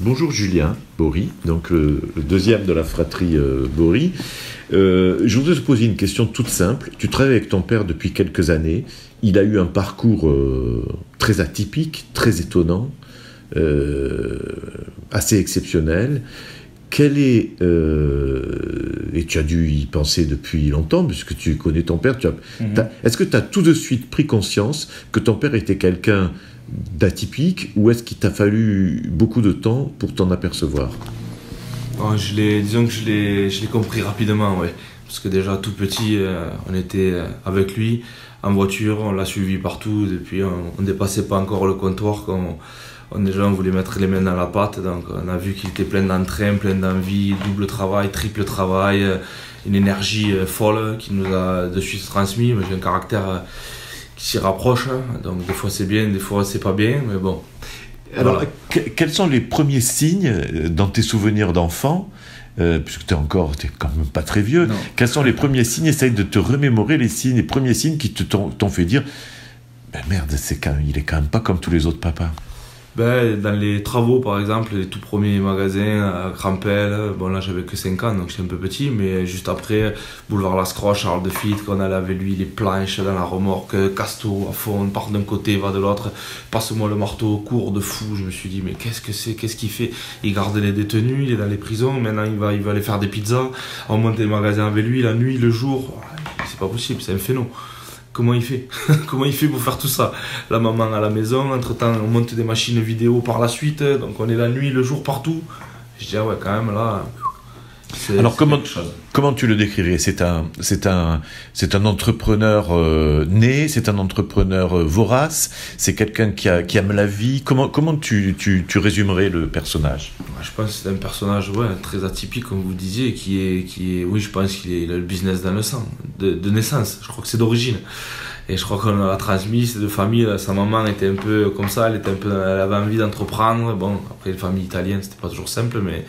Bonjour Julien Bory, donc le deuxième de la fratrie Bory. Je voudrais te poser une question toute simple. Tu travailles avec ton père depuis quelques années. Il a eu un parcours très atypique, très étonnant, assez exceptionnel. Quel est, et tu as dû y penser depuis longtemps, puisque tu connais ton père, est-ce que tu as tout de suite pris conscience que ton père était quelqu'un d'atypique, ou est-ce qu'il t'a fallu beaucoup de temps pour t'en apercevoir? Disons que je l'ai compris rapidement, ouais. Parce que déjà tout petit, on était avec lui en voiture, on l'a suivi partout, depuis on ne dépassait pas encore le comptoir quand déjà on voulait mettre les mains dans la pâte, donc on a vu qu'il était plein d'entrain, plein d'envie, double travail, triple travail, une énergie folle qui nous a de suite transmis. J'ai un caractère qui s'y rapproche, donc des fois c'est bien, des fois c'est pas bien, mais bon. Alors, voilà. Quels sont les premiers signes dans tes souvenirs d'enfant, puisque t'es quand même pas très vieux, Non. quels sont les premiers signes? Essaye de te remémorer les premiers signes qui t'ont fait dire ben merde, il est quand même pas comme tous les autres papas. Dans les travaux, par exemple, les tout premiers magasins à Crampel, bon là j'avais que 5 ans, donc j'étais un peu petit, mais juste après, boulevard Lascroche, Charles de Fitte, qu'on allait avec lui, les planches dans la remorque, casto à fond, on part d'un côté, va de l'autre, passe-moi le marteau, cours de fou. Je me suis dit, mais qu'est-ce que c'est, qu'est-ce qu'il fait? Il garde les détenus, il est dans les prisons, maintenant il va aller faire des pizzas, on monte les magasins avec lui, la nuit, le jour, c'est pas possible, c'est un phénomène. Comment il fait? Comment il fait pour faire tout ça? La maman à la maison, entre-temps on monte des machines vidéo par la suite, donc on est la nuit, le jour, partout. Je dis, ah ouais, quand même là... Alors comment tu le décrirais? C'est un entrepreneur né, c'est un entrepreneur vorace, c'est quelqu'un qui aime la vie. Comment tu résumerais le personnage? Je pense que c'est un personnage très atypique, comme vous disiez, oui, je pense qu'il a le business dans le sang, de naissance. Je crois que c'est d'origine. Et je crois qu'on l'a transmis, c'est de famille. Sa maman était un peu comme ça, elle avait envie d'entreprendre. Bon, après, les familles italiennes, c'était pas toujours simple, mais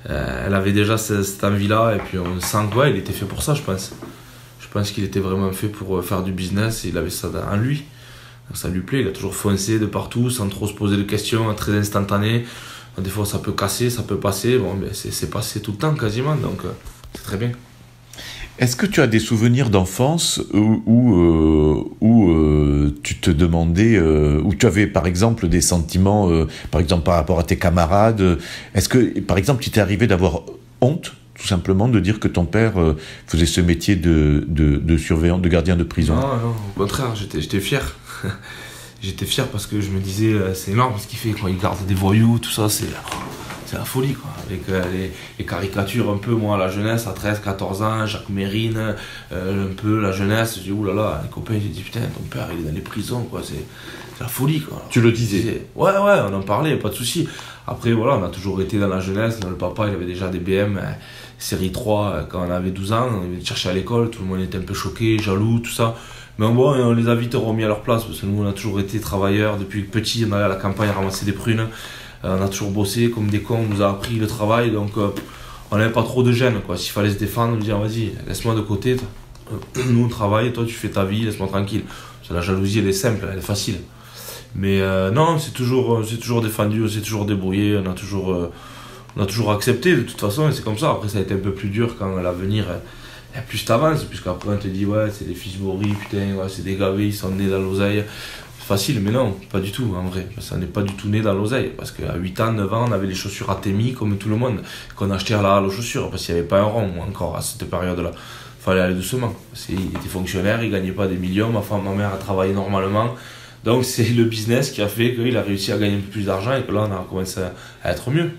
elle avait déjà cette envie-là. Et puis on sent qu'il était fait pour ça, je pense. Je pense qu'il était vraiment fait pour faire du business. Il avait ça en lui. Donc ça lui plaît, il a toujours foncé de partout, sans trop se poser de questions, très instantané. Des fois, ça peut casser, ça peut passer. Bon, c'est passé tout le temps, quasiment. Donc, c'est très bien. Est-ce que tu as des souvenirs d'enfance où tu te demandais, où tu avais par exemple des sentiments, par exemple par rapport à tes camarades? Est-ce que, par exemple, il t'est arrivé d'avoir honte, tout simplement, de dire que ton père faisait ce métier de surveillant, de gardien de prison? Non, au contraire, j'étais fier. J'étais fier parce que je me disais, c'est énorme ce qu'il fait, quoi. Il garde des voyous, tout ça, c'est la folie, quoi. Avec les caricatures un peu, moi, à la jeunesse, à 13, 14 ans, Jacques Mérine, un peu la jeunesse, je dis, oulala, les copains, j'ai dit, putain, ton père, il est dans les prisons, quoi, c'est la folie, quoi. Tu le disais? Ouais, on en parlait, pas de souci. Après, voilà, on a toujours été dans la jeunesse. Le papa, il avait déjà des BM, série 3, quand on avait 12 ans, on venait chercher à l'école, tout le monde était un peu choqué, jaloux, tout ça. Mais bon, on les a vite remis à leur place, parce que nous, on a toujours été travailleurs. Depuis petit, on allait à la campagne ramasser des prunes. On a toujours bossé comme des cons, on nous a appris le travail, donc on n'avait pas trop de gêne, quoi. S'il fallait se défendre, on disait, vas-y, laisse-moi de côté. Nous, on travaille, toi, tu fais ta vie, laisse-moi tranquille. Parce que la jalousie, elle est simple, elle est facile. Mais non, c'est toujours défendu, on s'est toujours débrouillé, on a toujours accepté, de toute façon, et c'est comme ça. Après, ça a été un peu plus dur quand l'avenir... plus t'avances, puisqu'après on te dit ouais c'est des fils Bory, putain, ouais, c'est des gavés, ils sont nés dans l'oseille. C'est facile, mais non, pas du tout en vrai. Ça n'est pas du tout né dans l'oseille, parce qu'à 8 ans, 9 ans, on avait les chaussures Atemi comme tout le monde, qu'on achetait à la halle aux chaussures, parce qu'il n'y avait pas un rond encore à cette période-là. Il fallait aller doucement. Il était fonctionnaire, il ne gagnait pas des millions, ma mère a travaillé normalement. Donc c'est le business qui a fait qu'il a réussi à gagner un peu plus d'argent et que là on a commencé à être mieux.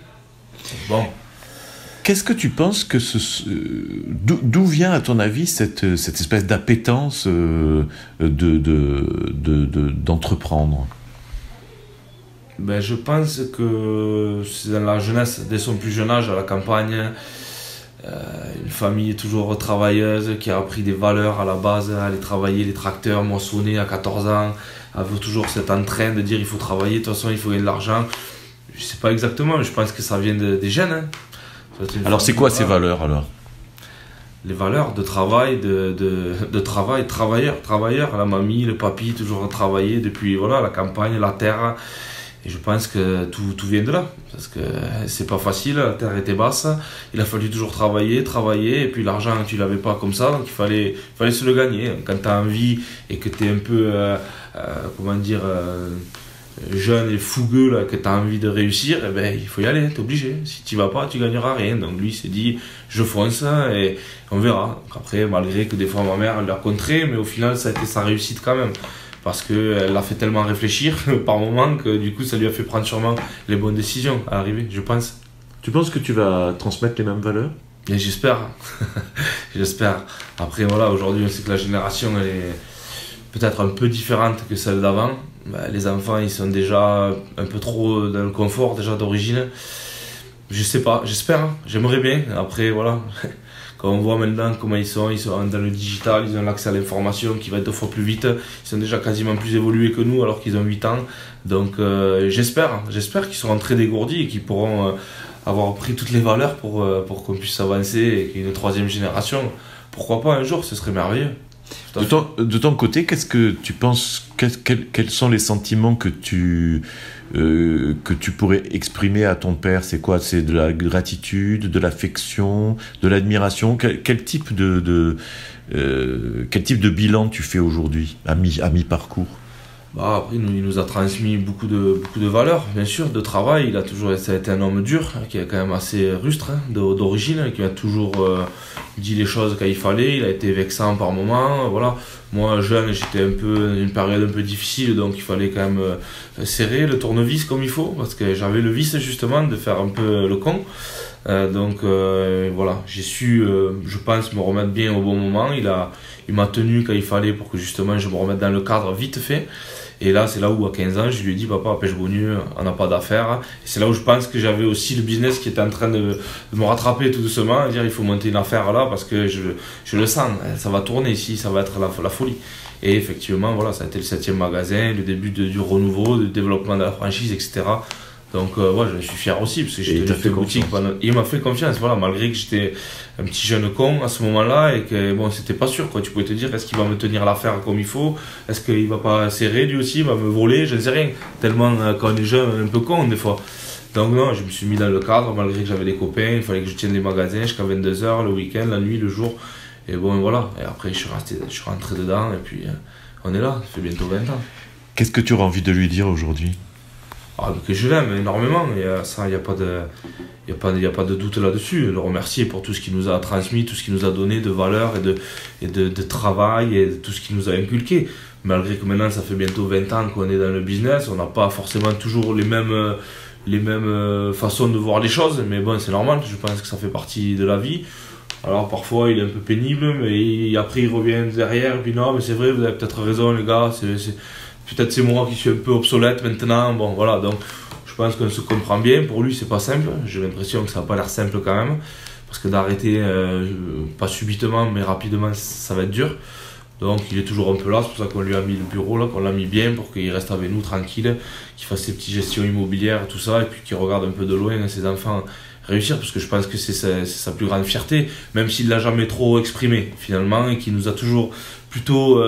Bon. Qu'est-ce que tu penses que d'où vient, à ton avis, cette espèce d'appétence d'entreprendre? Je pense que c'est dans la jeunesse, dès son plus jeune âge, à la campagne, une famille toujours travailleuse qui a appris des valeurs à la base, aller travailler les tracteurs, moissonner à 14 ans, avait toujours cet entrain de dire il faut travailler, de toute façon il faut gagner de l'argent. Je ne sais pas exactement, mais je pense que ça vient des gènes. Hein. Alors c'est quoi ces valeurs alors? Les valeurs de travail, de travail, travailleur, la mamie, le papy, toujours travaillé depuis la campagne, la terre. Et je pense que tout vient de là, parce que c'est pas facile, la terre était basse, il a fallu toujours travailler, et puis l'argent tu l'avais pas comme ça, donc il fallait se le gagner. Quand tu as envie et que tu es un peu, comment dire, jeune et fougueux, là, que tu as envie de réussir, eh ben, il faut y aller, tu es obligé. Si tu vas pas, tu gagneras rien. Donc lui il s'est dit, je fonce et on verra. Donc après, malgré que des fois ma mère l'a contré, mais au final ça a été sa réussite quand même. Parce qu'elle l'a fait tellement réfléchir par moment que du coup ça lui a fait prendre sûrement les bonnes décisions à l'arrivée, je pense. Tu penses que tu vas transmettre les mêmes valeurs? Et j'espère. J'espère. Après voilà, aujourd'hui on sait que la génération elle est peut-être un peu différente que celle d'avant. Les enfants ils sont déjà un peu trop dans le confort déjà d'origine. Je sais pas, j'espère, hein. J'aimerais bien. Après voilà. Quand on voit maintenant comment ils sont dans le digital, ils ont l'accès à l'information qui va 2 fois plus vite, ils sont déjà quasiment plus évolués que nous alors qu'ils ont 8 ans. Donc j'espère qu'ils seront très dégourdis et qu'ils pourront avoir pris toutes les valeurs pour qu'on puisse avancer et qu'il y ait une 3e génération. Pourquoi pas un jour, ce serait merveilleux. De ton côté, qu'est-ce que tu penses, quels sont les sentiments que tu pourrais exprimer à ton père? C'est quoi? C'est de la gratitude, de l'affection, de l'admiration? Quel type de bilan tu fais aujourd'hui, à mi-parcours? Après, il nous a transmis beaucoup de valeurs, bien sûr, de travail. Ça a été un homme dur, qui est quand même assez rustre, hein, d'origine, qui a toujours dit les choses quand il fallait. Il a été vexant par moments. Voilà. Moi, jeune, j'étais un peu une période un peu difficile, donc il fallait quand même serrer le tournevis comme il faut, parce que j'avais le vice justement de faire un peu le con. Donc voilà, j'ai su, je pense, me remettre bien au bon moment. Il m'a tenu quand il fallait pour que justement je me remette dans le cadre vite fait. Et là, c'est là où à 15 ans, je lui ai dit, papa, à Pêche-Beaulieu, on n'a pas d'affaires. Et c'est là où je pense que j'avais aussi le business qui était en train de me rattraper tout doucement, à dire, il faut monter une affaire là, parce que je le sens, ça va tourner ici, ça va être la folie. Et effectivement, voilà, ça a été le 7e magasin, le début du renouveau, du développement de la franchise, etc. Donc ouais, je suis fier aussi parce que j'ai tenu cette boutique pendant... Il m'a fait confiance, voilà, malgré que j'étais un petit jeune con à ce moment-là et que bon, c'était pas sûr quoi. Tu pouvais te dire, est-ce qu'il va me tenir l'affaire comme il faut, est-ce qu'il va pas serrer lui aussi, il va me voler, je ne sais rien. Tellement quand on est jeune, un peu con des fois. Donc non, je me suis mis dans le cadre malgré que j'avais des copains, il fallait que je tienne les magasins jusqu'à 22h, le week-end, la nuit, le jour. Et bon voilà, et après je suis rentré dedans et puis on est là, ça fait bientôt 20 ans. Qu'est-ce que tu auras envie de lui dire aujourd'hui? Que je l'aime énormément, et ça, il n'y a pas de doute là-dessus. Le remercier pour tout ce qu'il nous a transmis, tout ce qu'il nous a donné de valeur et de travail et de tout ce qu'il nous a inculqué. Malgré que maintenant, ça fait bientôt 20 ans qu'on est dans le business, on n'a pas forcément toujours les mêmes façons de voir les choses, mais bon, c'est normal, je pense que ça fait partie de la vie. Alors parfois, il est un peu pénible, mais après, il revient derrière, et puis non, mais c'est vrai, vous avez peut-être raison, les gars, peut-être c'est moi qui suis un peu obsolète maintenant, bon voilà, donc je pense qu'on se comprend bien. Pour lui c'est pas simple, j'ai l'impression que ça n'a pas l'air simple quand même, parce que d'arrêter, pas subitement mais rapidement, ça va être dur. Donc il est toujours un peu là, c'est pour ça qu'on lui a mis le bureau là, qu'on l'a mis bien pour qu'il reste avec nous tranquille, qu'il fasse ses petites gestions immobilières, tout ça, et puis qu'il regarde un peu de loin ses enfants réussir, parce que je pense que c'est sa plus grande fierté, même s'il l'a jamais trop exprimé finalement, et qu'il nous a toujours plutôt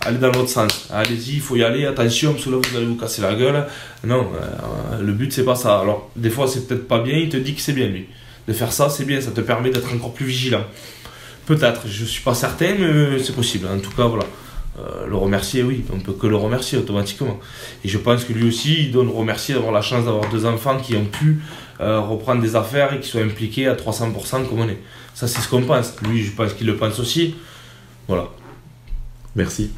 allé dans l'autre sens. Allez-y, il faut y aller, attention, parce que là vous allez vous casser la gueule. Non, le but c'est pas ça. Alors des fois c'est peut-être pas bien, il te dit que c'est bien lui. De faire ça c'est bien, ça te permet d'être encore plus vigilant. Peut-être, je suis pas certain, mais c'est possible. En tout cas voilà. Le remercier, oui, on peut que le remercier automatiquement. Et je pense que lui aussi, il doit nous remercier d'avoir la chance d'avoir 2 enfants qui ont pu reprendre des affaires et qui soient impliqués à 300% comme on est. Ça, c'est ce qu'on pense. Lui, je pense qu'il le pense aussi. Voilà. Merci.